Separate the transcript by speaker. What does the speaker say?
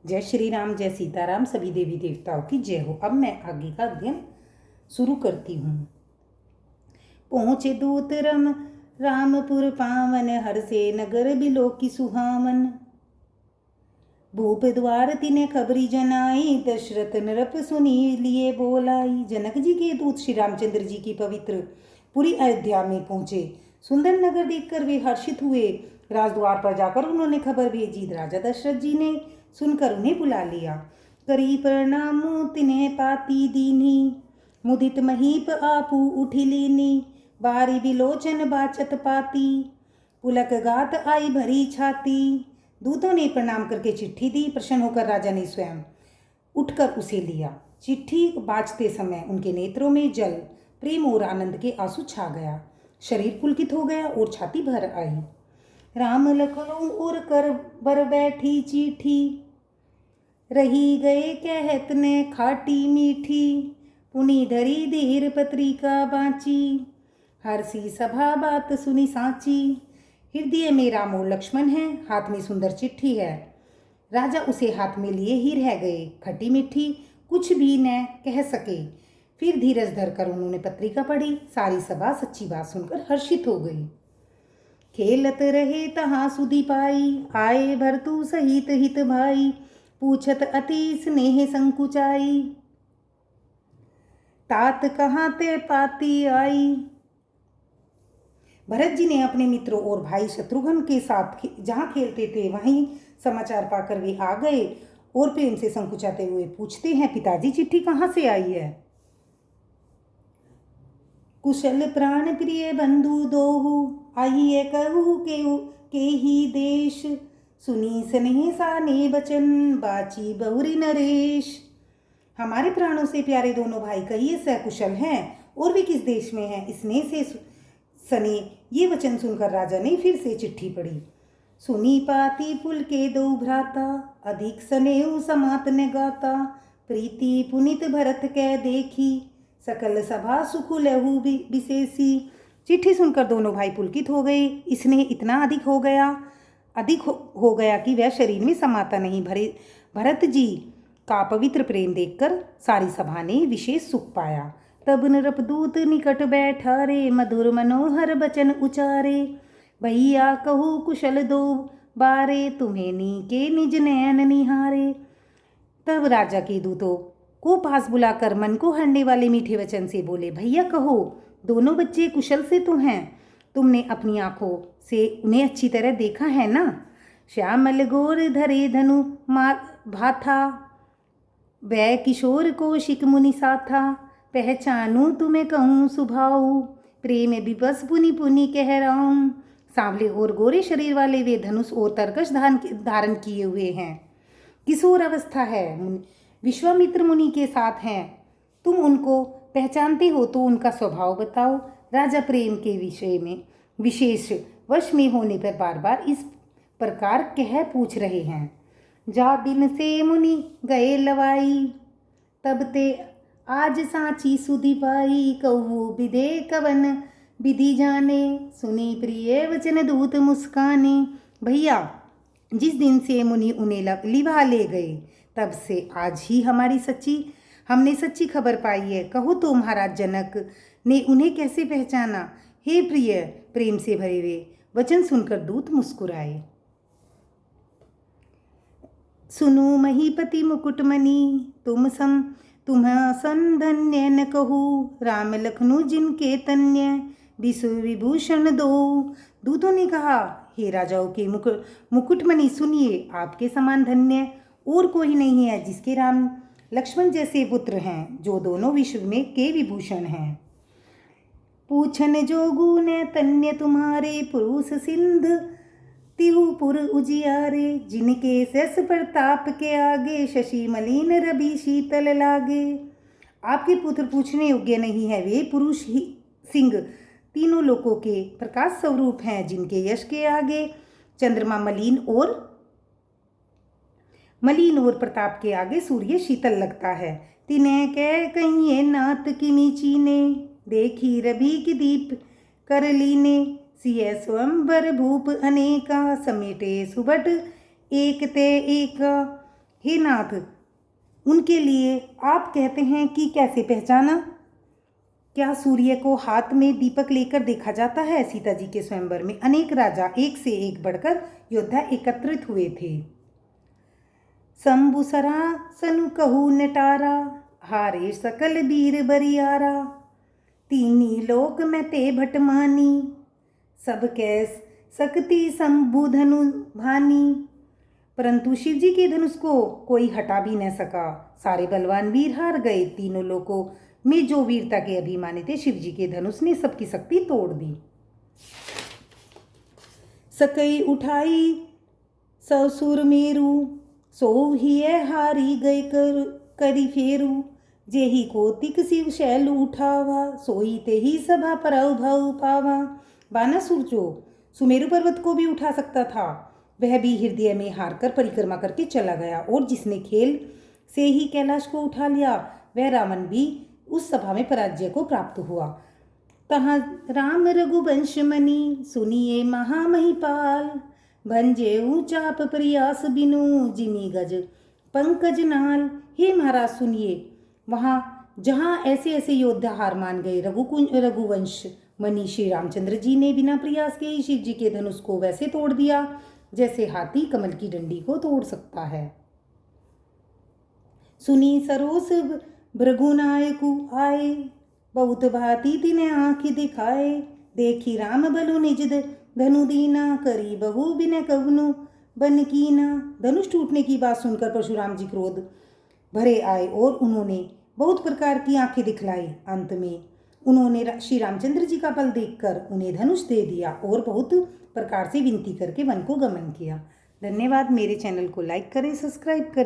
Speaker 1: जय श्री राम, जय सीताराम, सभी देवी देवताओं की जय हो। अब मैं आगे का अध्ययन शुरू करती हूँ। पहुँचे दूत रम रामपुर पावन, हर से नगर बिलो की सुहावन। भूप द्वार तिने खबरी जनाई, दशरथ नृप सुनी लिए बोलाई। जनक जी के दूत श्री रामचंद्र जी की पवित्र पूरी अयोध्या में पहुँचे। सुंदर नगर देखकर वे हर्षित हुए। राजद्वार पर जाकर उन्होंने खबर भेजी। राजा दशरथ जी ने सुनकर उन्हें बुला लिया। करी प्रणाम तिन्हें पाती दीनी, मुदित महीप आपू उठी लीनी। बारी बिलोचन बाचत पाती, पुलक गात आई भरी छाती। दूतों ने प्रणाम करके चिट्ठी दी। प्रसन्न होकर राजा ने स्वयं उठकर उसे लिया। चिट्ठी बाँचते समय उनके नेत्रों में जल, प्रेम और आनंद के आंसू छा गया। शरीर पुलकित हो गया और छाती भर आई। राम लखनऊ उड़ कर बर बैठी चिट्ठी, रही गए कहत ने खाटी मीठी। पुनी धरी धीर पत्रिका बाँची, हरसी सभा बात सुनी साची। हृदय में राम और लक्ष्मण है, हाथ में सुंदर चिट्ठी है। राजा उसे हाथ में लिए ही रह गए। खट्टी मीठी कुछ भी न कह सके। फिर धीरज धरकर उन्होंने पत्रिका पढ़ी। सारी सभा सच्ची बात सुनकर हर्षित हो गई। खेलत रहे तहाँ सुधी पाई, आए भरतु सहित हित भाई। पूछत अति स्नेह संकुचाई, तात कहाँ ते पाती आई। भरत जी ने अपने मित्रों और भाई शत्रुघ्न के साथ जहाँ खेलते थे वहीं समाचार पाकर वे आ गए और प्रेम से संकुचाते हुए पूछते हैं, पिताजी चिट्ठी कहाँ से आई है। कुशल प्राण प्रिय बंधु दोहु, आइए कहू के ही देश। सुनी स्नेह साने बचन, बाची बहुरी नरेश। हमारे प्राणों से प्यारे दोनों भाई कहिए सकुशल हैं और वे किस देश में हैं। स्नेह से सने ये वचन सुनकर राजा ने फिर से चिट्ठी पढ़ी। सुनी पाती पुल के दो भ्राता, अधिक स्नेह समात ने गाता। प्रीति पुनित भरत कै देखी, सकल सभा सुख लहू विशेषी। चिट्ठी सुनकर दोनों भाई पुलकित हो गए। स्नेह इतना अधिक हो गया कि वह शरीर में समाता नहीं। भरत जी का पवित्र प्रेम देखकर सारी सभा ने विशेष सुख पाया। तब नृपदूत निकट बैठा रे, मधुर मनोहर बचन उचारे। भैया कहू कुशल दो बारे, तुम्हें नीके निज नयन निहारे। तब राजा के दूतों को पास बुलाकर मन को हरने वाले मीठे वचन से बोले, भैया कहो दोनों बच्चे कुशल से तो हैं। तुमने अपनी आंखों से उन्हें अच्छी तरह देखा है ना। श्यामल गोर धरे धनु भाथा, वह किशोर कौशिक मुनि साथा। पहचानू तुम्हें कहूँ सुभाऊ, प्रेम विवश पुनि पुनि कह राऊं। सांवले और गोरे शरीर वाले वे धनुष और तरकश धारण किए हुए हैं। किशोर अवस्था है, विश्वामित्र मुनि के साथ हैं। तुम उनको पहचानते हो तो उनका स्वभाव बताओ। राजा प्रेम के विषय में विशेष वश में होने पर बार बार इस प्रकार कह पूछ रहे हैं। जा दिन से मुनि गए लवाई, तब ते आज साची सुधी पाई। कहू विदे कवन विधि जाने, सुनी प्रिय वचन दूत मुस्काने। भैया जिस दिन से मुनि उन्हें लिवा ले गए, तब से आज ही हमने सच्ची खबर पाई है। कहो तो महाराज जनक ने उन्हें कैसे पहचाना। हे प्रिय, प्रेम से भरे हुए वचन सुनकर दूत मुस्कुराए। सुनो महीपति मुकुटमणि, तुम्ह संधन्य न कहू। राम लखनऊ जिनके तन्य, विश्व विभूषण दो। दूतों ने कहा, हे राजाओं के मुकुटमणि सुनिए, आपके समान धन्य और कोई नहीं है, जिसके राम लक्ष्मण जैसे पुत्र हैं, जो दोनों विश्व में के विभूषण हैं। पूछन जोगु ने तन्य तुम्हारे, पुरुष सिंध तिहुपुर उजियारे। जिनके शश प्रताप के आगे, शशि मलिन रवि शीतल लागे। आपके पुत्र पूछने योग्य नहीं है, वे पुरुष ही सिंह तीनों लोकों के प्रकाश स्वरूप हैं, जिनके यश के आगे चंद्रमा मलिन और प्रताप के आगे सूर्य शीतल लगता है। तिन्हें कह कहिए नाथ किमी चीने, देखी रवि की दीप कर लीने। सिय स्वयंवर भूप अनेका, समेटे सुबट एक ते एका। हे नाथ, उनके लिए आप कहते हैं कि कैसे पहचाना? क्या सूर्य को हाथ में दीपक लेकर देखा जाता है? सीता जी के स्वयंवर में अनेक राजा एक से एक बढ़कर योद्धा एकत्रित हुए थे। शंभुसरा सनु कहू नटारा, हारे सकल वीर बरियारा, तीनी लोक में ते भटमानी, सब कैस सकती शंभु धनु भानी। परंतु शिव जी के धनुष को कोई हटा भी न सका। सारे बलवान वीर हार गए। तीनों लोकों में जो वीरता के अभिमानी थे, शिव जी के धनुष ने सबकी शक्ति तोड़ दी। सकई उठाई ससुर मेरू, सो ही हारी गए करी फेरू, जेहि कोतिक शिव शैल उठावा, सोई ते ही सभा पर भाव पावा। बानासुर जो सुमेरु पर्वत को भी उठा सकता था, वह भी हृदय में हार कर परिक्रमा करके चला गया। और जिसने खेल से ही कैलाश को उठा लिया, वह रावण भी उस सभा में पराजय को प्राप्त हुआ। तहाँ राम रघुवंश मणि, सुनिए महामहिपाल, भंजे चाप प्रयास बिनु, जिमी गज पंकज नाल। हे महाराज सुनिए, वहाँ जहाँ ऐसे ऐसे योद्धा हार मान गए, रघुवंश मणि श्री रामचंद्र जी ने बिना प्रयास के ही शिव जी के धनुष को वैसे तोड़ दिया जैसे हाथी कमल की डंडी को तोड़ सकता है। सुनी सरोस भृगुनायकु आए, बहुत भांति तिने आँखि दिखाए, देखी राम बलु निज धनु दीना, करी बहु बिन कवनु बन कीना। धनुष टूटने की बात सुनकर परशुराम जी क्रोध भरे आए और उन्होंने बहुत प्रकार की आंखें दिखलाई। अंत में उन्होंने श्री रामचंद्र जी का बल देखकर उन्हें धनुष दे दिया और बहुत प्रकार से विनती करके वन को गमन किया। धन्यवाद। मेरे चैनल को लाइक करें, सब्सक्राइब करें।